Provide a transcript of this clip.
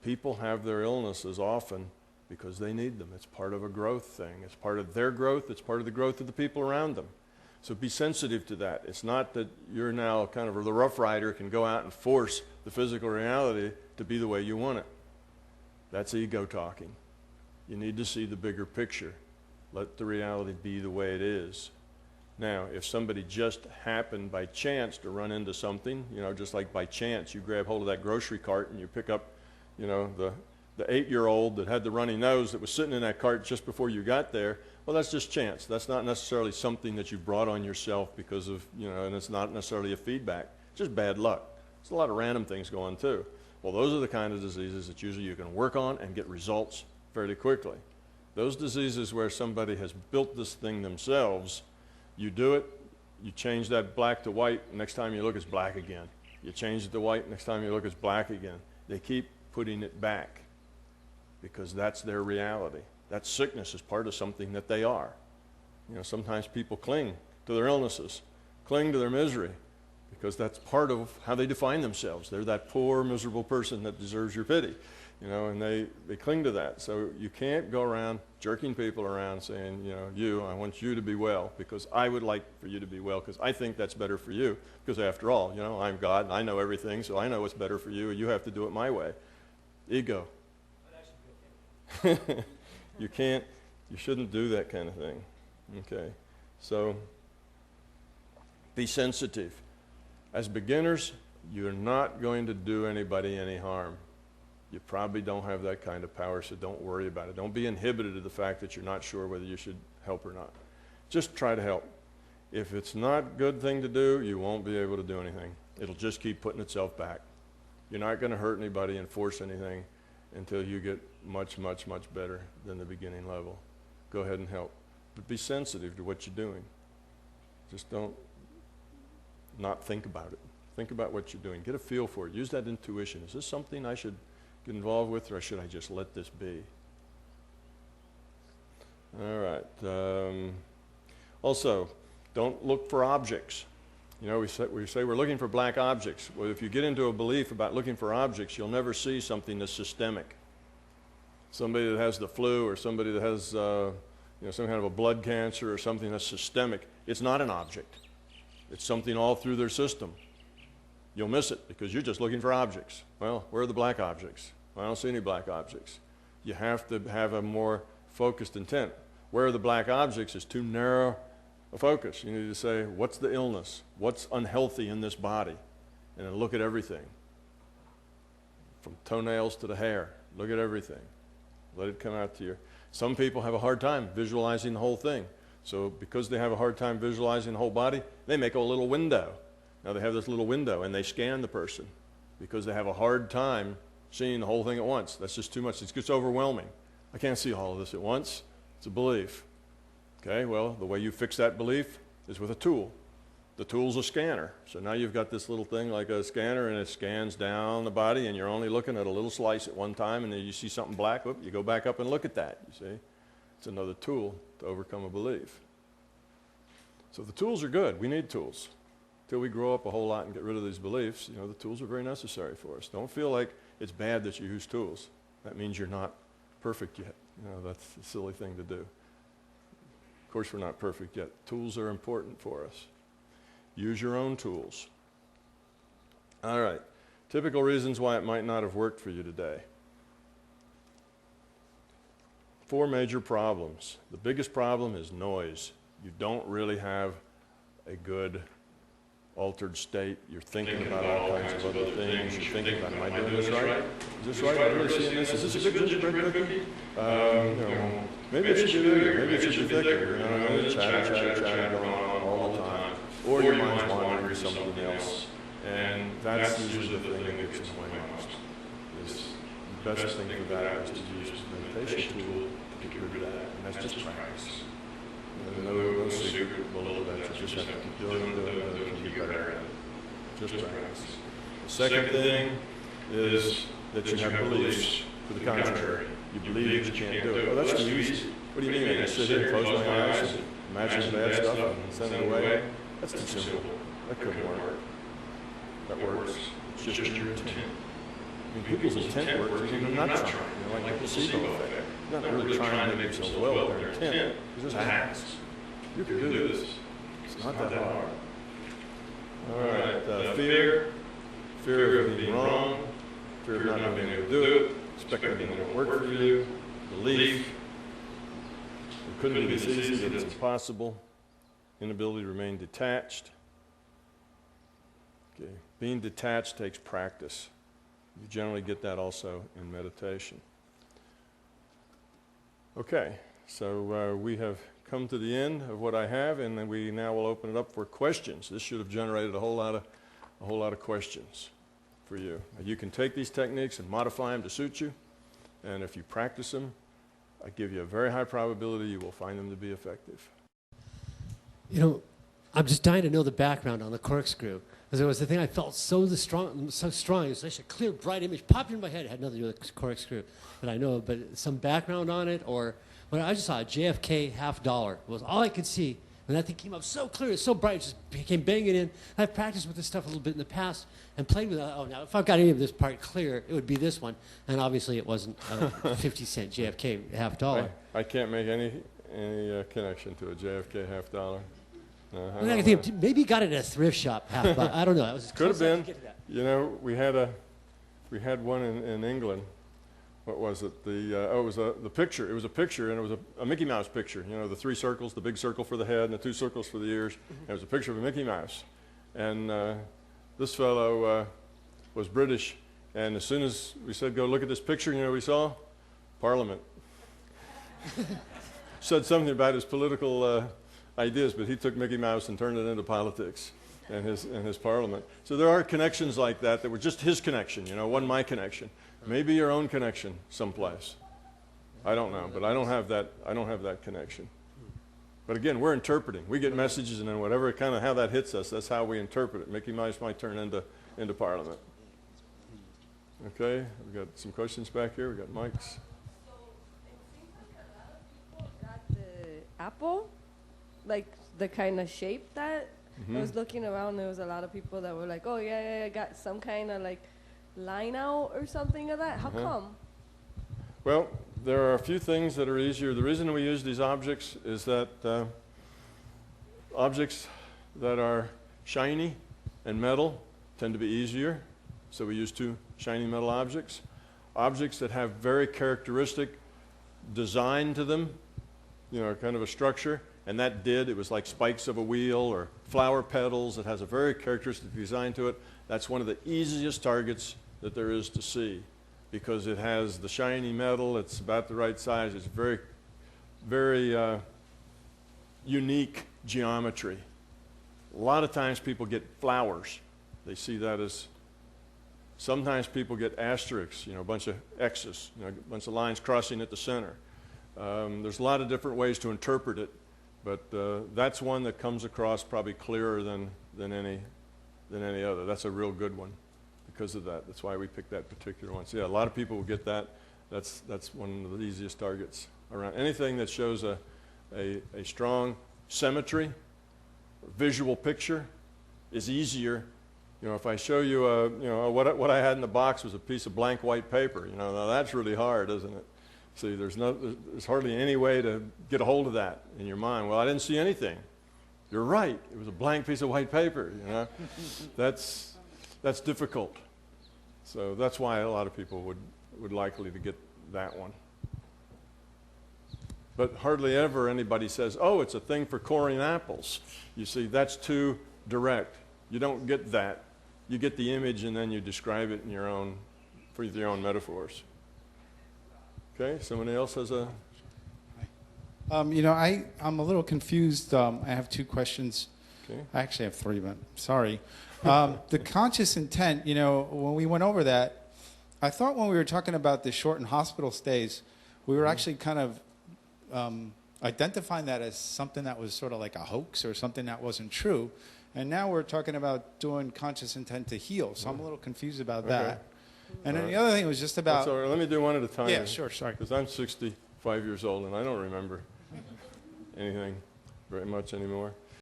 People have their illnesses often because they need them. It's part of a growth thing. It's part of their growth. It's part of the growth of the people around them. So be sensitive to that. It's not that you're now kind of the Rough Rider can go out and force the physical reality to be the way you want it. That's ego talking. You need to see the bigger picture. Let the reality be the way it is. Now, if somebody just happened by chance to run into something, you know, just like by chance, you grab hold of that grocery cart and you pick up, you know, the 8-year-old that had the runny nose that was sitting in that cart just before you got there, well, that's just chance. That's not necessarily something that you brought on yourself because of, you know, and it's not necessarily a feedback. It's just bad luck. There's a lot of random things going too. Well, those are the kind of diseases that usually you can work on and get results fairly quickly. Those diseases where somebody has built this thing themselves, you do it, you change that black to white, next time you look it's black again. You change it to white, next time you look it's black again. They keep putting it back because that's their reality. That sickness is part of something that they are. You know, sometimes people cling to their illnesses, cling to their misery, because that's part of how they define themselves. They're that poor, miserable person that deserves your pity, you know, and they cling to that. So you can't go around jerking people around saying, you know, I want you to be well because I would like for you to be well because I think that's better for you because after all, you know, I'm God and I know everything, so I know what's better for you and you have to do it my way. Ego. You shouldn't do that kind of thing, okay? So be sensitive. As beginners, you're not going to do anybody any harm. You probably don't have that kind of power, so don't worry about it. Don't be inhibited of the fact that you're not sure whether you should help or not. Just try to help. If it's not a good thing to do, you won't be able to do anything. It'll just keep putting itself back. You're not going to hurt anybody and force anything until you get much, much, much better than the beginning level. Go ahead and help. But be sensitive to what you're doing. Just don't not think about it. Think about what you're doing. Get a feel for it. Use that intuition. Is this something I should get involved with, or should I just let this be? All right. Also, don't look for objects. You know, we say we're looking for black objects. Well, if you get into a belief about looking for objects, you'll never see something that's systemic. Somebody that has the flu or somebody that has you know, some kind of a blood cancer or something that's systemic, it's not an object. It's something all through their system. You'll miss it because you're just looking for objects. Well, where are the black objects? Well, I don't see any black objects. You have to have a more focused intent. Where are the black objects is too narrow a focus. You need to say, what's the illness? What's unhealthy in this body? And then look at everything. From toenails to the hair. Look at everything. Let it come out to you. Some people have a hard time visualizing the whole thing. So because they have a hard time visualizing the whole body, they make a little window. Now they have this little window and they scan the person because they have a hard time seeing the whole thing at once. That's just too much. It gets overwhelming. I can't see all of this at once. It's a belief. Okay, well, the way you fix that belief is with a tool. The tool's a scanner. So now you've got this little thing like a scanner and it scans down the body and you're only looking at a little slice at one time and then you see something black, whoop, you go back up and look at that, you see. It's another tool to overcome a belief. So the tools are good. We need tools. Until we grow up a whole lot and get rid of these beliefs, you know, the tools are very necessary for us. Don't feel like it's bad that you use tools. That means you're not perfect yet. You know, that's a silly thing to do. Of course, we're not perfect yet. Tools are important for us. Use your own tools. All right. Typical reasons why it might not have worked for you today. 4 major problems. The biggest problem is noise. You don't really have a good altered state. You're thinking about all kinds of other things. You're thinking about, am I doing this right? Is this right? Am I really seeing this? Is this a good gingerbread cookie? You know, maybe it should be bigger. Maybe it should be thicker. You know, chatter going on all the time. Or your mind's wandering to something else. And that's usually the thing that gets in the way most. The best thing for that is to use a meditation tool to get rid of that. And that's just practice. No secret bullet that you just have to keep doing and get better at it. Just practice. The second thing is that you have beliefs to the contrary. You believe that you can't do it. Oh, that's too easy. What do you mean? I just sit here and close my eyes and imagine bad stuff and send it away? That's too simple. That couldn't work. That works. It's just your intent. I mean, people's intent works when they're not trying. You know, like the placebo effect. You're not really trying to make yourself well with their intent. It just happens. You can do this. It's not that hard. All right. Fear of being wrong. Fear of not being able to do it. Expecting it won't work for you. Belief. It couldn't be this easy. It's impossible. Inability to remain detached. Okay. Being detached takes practice. You generally get that also in meditation. Okay, so we have come to the end of what I have, and then we now will open it up for questions. This should have generated a whole lot of questions for you. You can take these techniques and modify them to suit you, and if you practice them, I give you a very high probability you will find them to be effective. You know, I'm just dying to know the background on the corkscrew. Because it was the thing I felt so strong. It was such a clear, bright image popped in my head. It had nothing to do with the corkscrew that I know of, but some background on it, or when I just saw a JFK $50 was all I could see. And that thing came up so clear, so bright, it just came banging in. I've practiced with this stuff a little bit in the past and played with it. Oh, now if I've got any of this part clear, it would be this one. And obviously it wasn't a 50-cent JFK $50. I can't make any connection to a JFK $50. I think maybe you got it at a thrift shop. I don't know. That was as could have been. Get to that. You know, we had one in England. What was it? It was the picture. It was a picture, and it was a Mickey Mouse picture. You know, the 3 circles, the big circle for the head, and the 2 circles for the ears. And it was a picture of a Mickey Mouse. And this fellow was British, and as soon as we said, "Go look at this picture," you know what we saw? Parliament. Said something about his political ideas, but he took Mickey Mouse and turned it into politics and his parliament. So there are connections like that were just his connection, you know, wasn't my connection. Maybe your own connection someplace. I don't know, but I don't have that connection. But again, we're interpreting. We get messages, and then whatever kind of how that hits us, that's how we interpret it. Mickey Mouse might turn into parliament. Okay, we've got some questions back here. We've got mics. So it seems like a lot of people got the apple, like the kind of shape that I was looking around. There was a lot of people that were like, "Oh yeah, I got some kind of like line out or something of that." How come? Well, there are a few things that are easier. The reason we use these objects is that objects that are shiny and metal tend to be easier. So we use 2 shiny metal objects. Objects that have very characteristic design to them, you know, kind of a structure. And it was like spikes of a wheel or flower petals. It has a very characteristic design to it. That's one of the easiest targets that there is to see because it has the shiny metal. It's about the right size. It's very, very unique geometry. A lot of times people get flowers. They see that as, sometimes people get asterisks, you know, a bunch of X's, you know, a bunch of lines crossing at the center. There's a lot of different ways to interpret it. But that's one that comes across probably clearer than any other. That's a real good one because of that. That's why we picked that particular one. So yeah, a lot of people will get that. That's one of the easiest targets around. Anything that shows a strong symmetry, visual picture, is easier. You know, if I show you you know, what I had in the box was a piece of blank white paper. You know, now that's really hard, isn't it? See, there's hardly any way to get a hold of that in your mind. Well, I didn't see anything. You're right. It was a blank piece of white paper, you know. That's difficult. So that's why a lot of people would likely to get that one. But hardly ever anybody says, "Oh, it's a thing for coring apples." You see, that's too direct. You don't get that. You get the image and then you describe it in your own metaphors. Okay, somebody else has a... You know, I'm a little confused. I have 2 questions. Okay. I actually have 3, but sorry. The conscious intent, you know, when we went over that, I thought when we were talking about the shortened hospital stays, we were actually kind of identifying that as something that was sort of like a hoax or something that wasn't true. And now we're talking about doing conscious intent to heal. So I'm a little confused about that. And then the other thing was just about... Sorry, let me do one at a time. Yeah, sure, sorry. Because I'm 65 years old and I don't remember anything very much anymore.